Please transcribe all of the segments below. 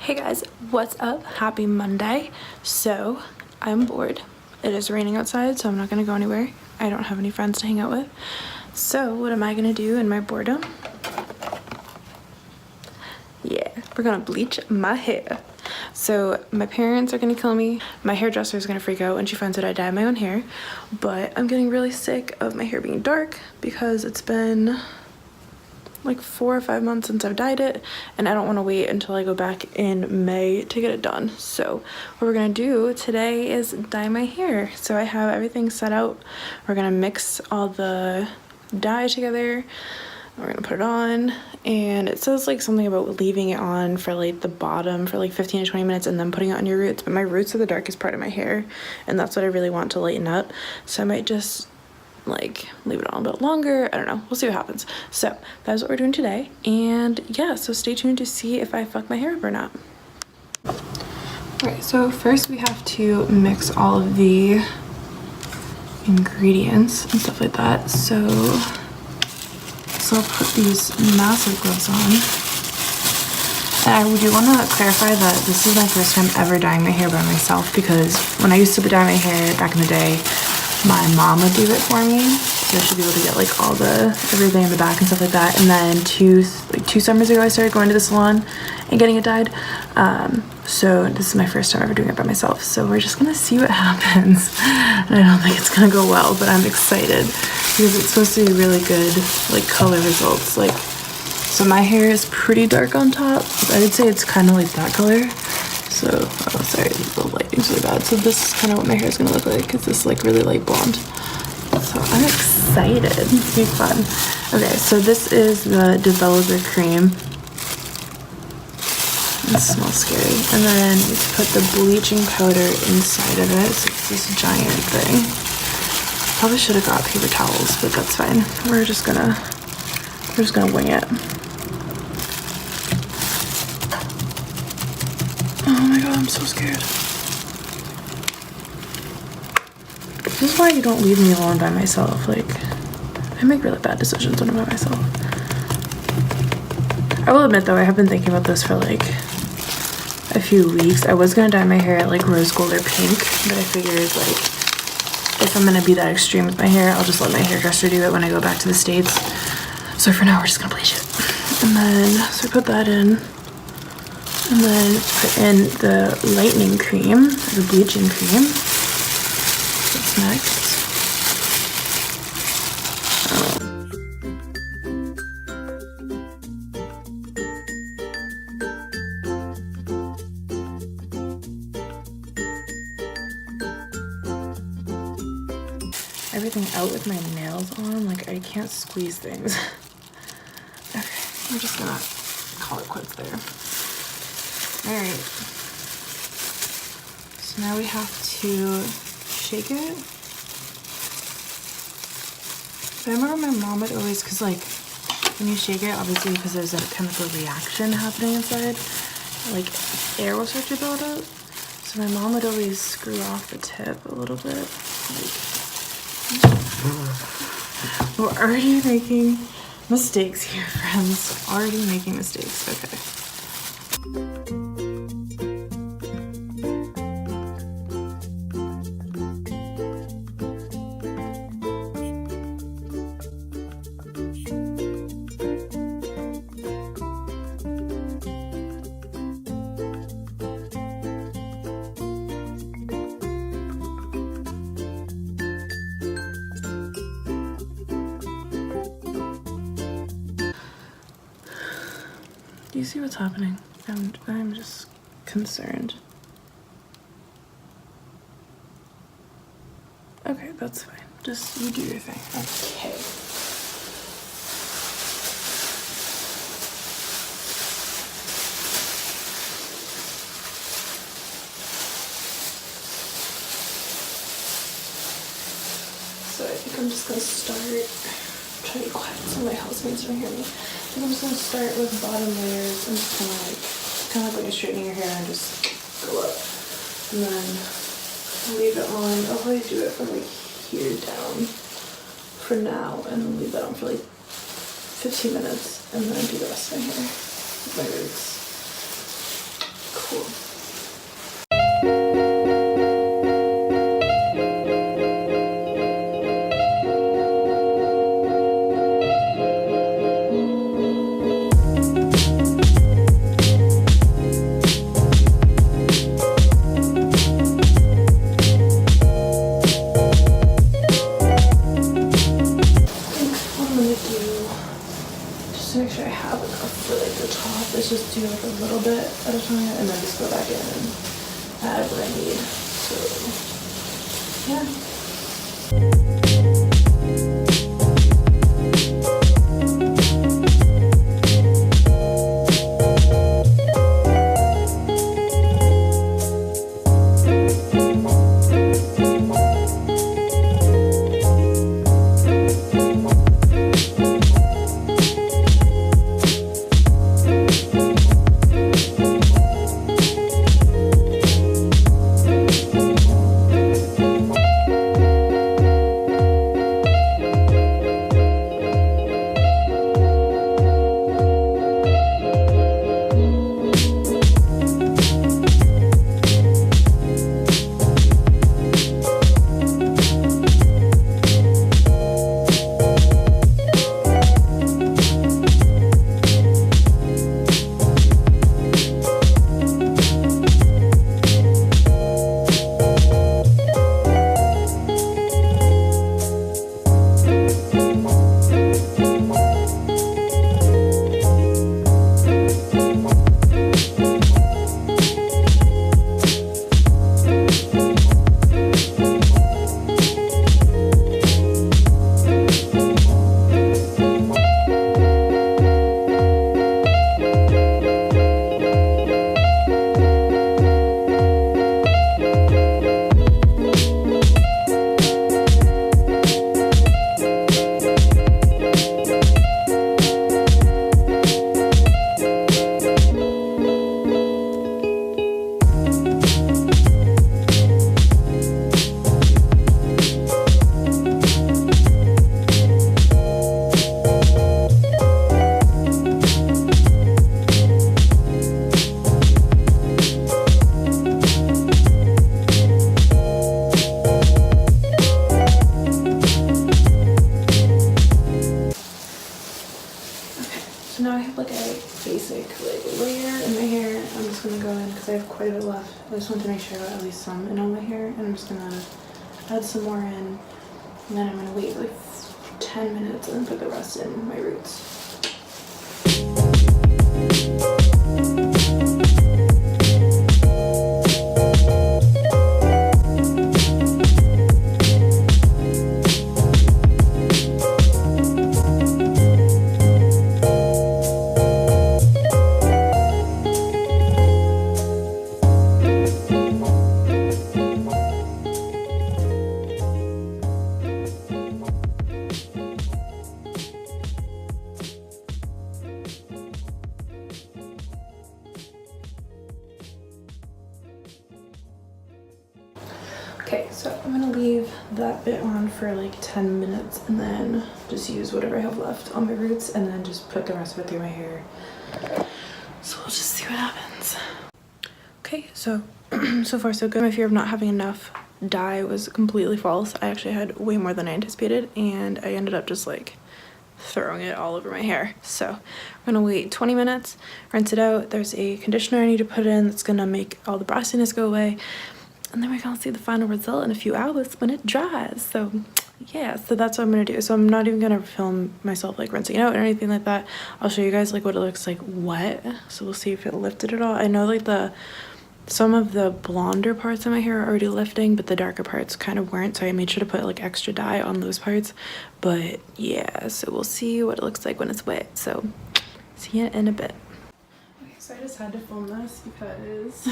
Hey guys, what's up? Happy Monday. So I'm bored. It is raining outside, so I'm not gonna go anywhere. I don't have any friends to hang out with. So what am I gonna do in my boredom? Yeah, we're gonna bleach my hair. So my parents are gonna kill me. My hairdresser is gonna freak out when she finds out I dye my own hair. But I'm getting really sick of my hair being dark because it's been like 4 or 5 months since I've dyed it, and I don't want to wait until I go back in May to get it done. So what we're gonna do today is dye my hair. So I have everything set out. We're gonna mix all the dye together. We're gonna put it on, and it says like something about leaving it on for like the bottom for like 15 to 20 minutes and then putting it on your roots, but my roots are the darkest part of my hair, and that's what I really want to lighten up. So I might just like leave it on a bit longer. I don't know, we'll see what happens. So that's what we're doing today, and yeah, so stay tuned to see if I fuck my hair up or not. Alright, so first we have to mix all of the ingredients and stuff like that. So I'll put these massive gloves on. And I do want to clarify that this is my first time ever dyeing my hair by myself, because when I used to dye my hair back in the day, my mom would do it for me, so I should be able to get like all the everything in the back and stuff like that. And then two summers ago I started going to the salon and getting it dyed. So this is my first time ever doing it by myself, so we're just gonna see what happens. And I don't think it's gonna go well, but I'm excited because it's supposed to be really good like color results. Like, so my hair is pretty dark on top. I would say it's kind of like that color. So, oh sorry, the lighting's really bad. So this is kind of what my hair is gonna look like. It's this like really light blonde. So I'm excited. It's gonna be fun. Okay, so this is the developer cream. It smells scary. And then you put the bleaching powder inside of it. So it's this giant thing. Probably should have got paper towels, but that's fine. We're just gonna wing it. Oh my god, I'm so scared. This is why you don't leave me alone by myself. Like, I make really bad decisions when I'm by myself. I will admit though, I have been thinking about this for like a few weeks. I was gonna dye my hair like rose gold or pink, but I figured like if I'm gonna be that extreme with my hair, I'll just let my hairdresser do it when I go back to the States. So for now, we're just gonna bleach it. And then, so I put that in. And then put in the lightening cream, the bleaching cream. That's next. Everything out with my nails on, like I can't squeeze things. Okay, I'm just gonna call it quits there. Alright, so now we have to shake it. I remember my mom would always, because like when you shake it, obviously because there's a chemical reaction happening inside, like air will start to build up. So my mom would always screw off the tip a little bit. Like, we're already making mistakes here, friends. Already making mistakes. Okay. Do you see what's happening? I'm just concerned. Okay, that's fine. Just you do your thing. Okay. So I think I'm just gonna start. Try to be quiet so my housemates don't hear me. I'm just gonna start with bottom layers and just kind of like when you're straightening your hair and just go up, and then leave it on. I'll probably do it from like here down for now, and then leave that on for like 15 minutes, and then do the rest of my hair with my roots. cool. Just to make sure I have enough for like the top, let's just do like a little bit at a time and then just go back in and add what I need. So yeah. So now I have like a basic like layer in my hair. I'm just gonna go in because I have quite a bit left. I just want to make sure I got at least some in on my hair, and I'm just gonna add some more in, and then I'm gonna wait like 10 minutes and then put the rest in my roots. Okay, so I'm gonna leave that bit on for like 10 minutes and then just use whatever I have left on my roots and then just put the rest of it through my hair. So we'll just see what happens. Okay, so so far so good. My fear of not having enough dye was completely false. I actually had way more than I anticipated and I ended up just like throwing it all over my hair. So I'm gonna wait 20 minutes, rinse it out. There's a conditioner I need to put in that's gonna make all the brassiness go away. And then we're gonna see the final result in a few hours when it dries. So yeah, so that's what I'm gonna do. So I'm not even gonna film myself like rinsing it out or anything like that. I'll show you guys like what it looks like wet. So we'll see if it lifted at all. I know like some of the blonder parts of my hair are already lifting, but the darker parts kind of weren't. So I made sure to put like extra dye on those parts. But yeah, so we'll see what it looks like when it's wet. So see you in a bit. Okay, so I just had to film this because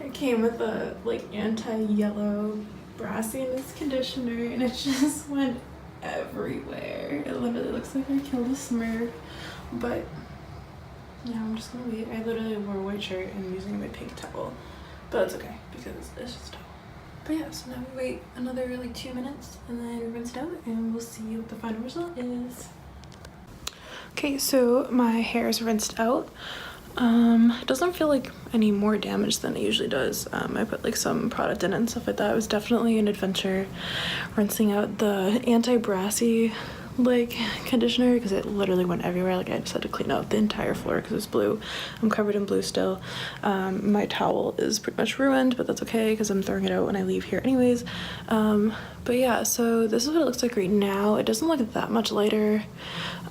it came with a like anti-yellow brassiness conditioner and it just went everywhere. It literally looks like I killed a smurf, but yeah, I'm just gonna wait. I literally wore a white shirt and I'm using my pink towel, but it's okay because it's just a towel. But yeah, so now we wait another like 2 minutes and then we rinse it out and we'll see what the final result is. Okay, so my hair is rinsed out. It doesn't feel like any more damage than it usually does. I put like some product in it and stuff like that. It was definitely an adventure rinsing out the anti-brassy like conditioner because it literally went everywhere. Like I just had to clean out the entire floor because it was blue. I'm covered in blue still. My towel is pretty much ruined, but that's okay because I'm throwing it out when I leave here anyways. But yeah, so this is what it looks like right now. It doesn't look that much lighter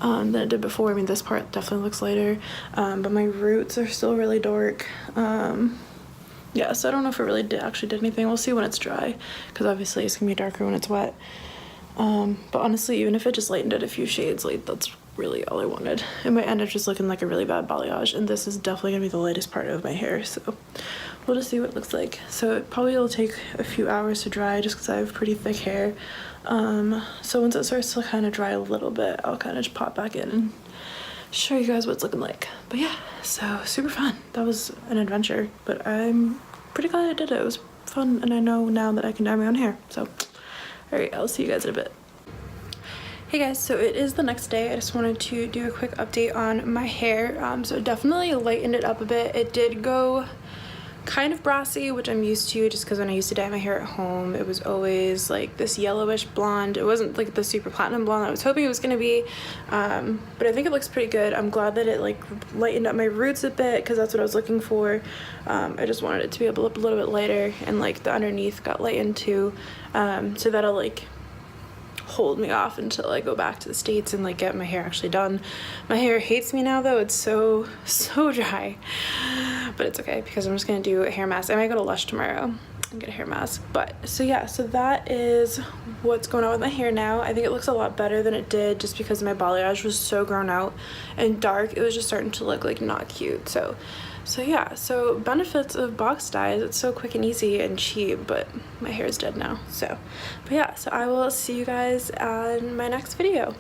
than it did before. I mean, this part definitely looks lighter, but my roots are still really dark. Yeah, so I don't know if it really actually did anything. We'll see when it's dry because obviously it's gonna be darker when it's wet. But honestly, even if it just lightened it a few shades, like that's really all I wanted. It might end up just looking like a really bad balayage, and this is definitely gonna be the lightest part of my hair, so we'll just see what it looks like. So it probably will take a few hours to dry just because I have pretty thick hair. So once it starts to kind of dry a little bit, I'll kind of just pop back in and show you guys what it's looking like. But yeah, so super fun. That was an adventure, but I'm pretty glad I did it. It was fun, and I know now that I can dye my own hair, so all right, I'll see you guys in a bit. Hey guys, so it is the next day. I just wanted to do a quick update on my hair. So it definitely lightened it up a bit. It did go kind of brassy, which I'm used to just because when I used to dye my hair at home, it was always like this yellowish blonde. It wasn't like the super platinum blonde I was hoping it was gonna be, but I think it looks pretty good. I'm glad that it like lightened up my roots a bit because that's what I was looking for. I just wanted it to be able to look a little bit lighter, and like the underneath got lightened too, so that'll like hold me off until I go back to the States and like get my hair actually done. My hair hates me now though. It's so dry, but it's okay because I'm just gonna do a hair mask. I might go to Lush tomorrow and get a hair mask. But so yeah, so that is what's going on with my hair now. I think it looks a lot better than it did just because my balayage was so grown out and dark. It was just starting to look like not cute. So yeah, so benefits of box dyes, it's so quick and easy and cheap, but my hair is dead now. But yeah, so I will see you guys on my next video.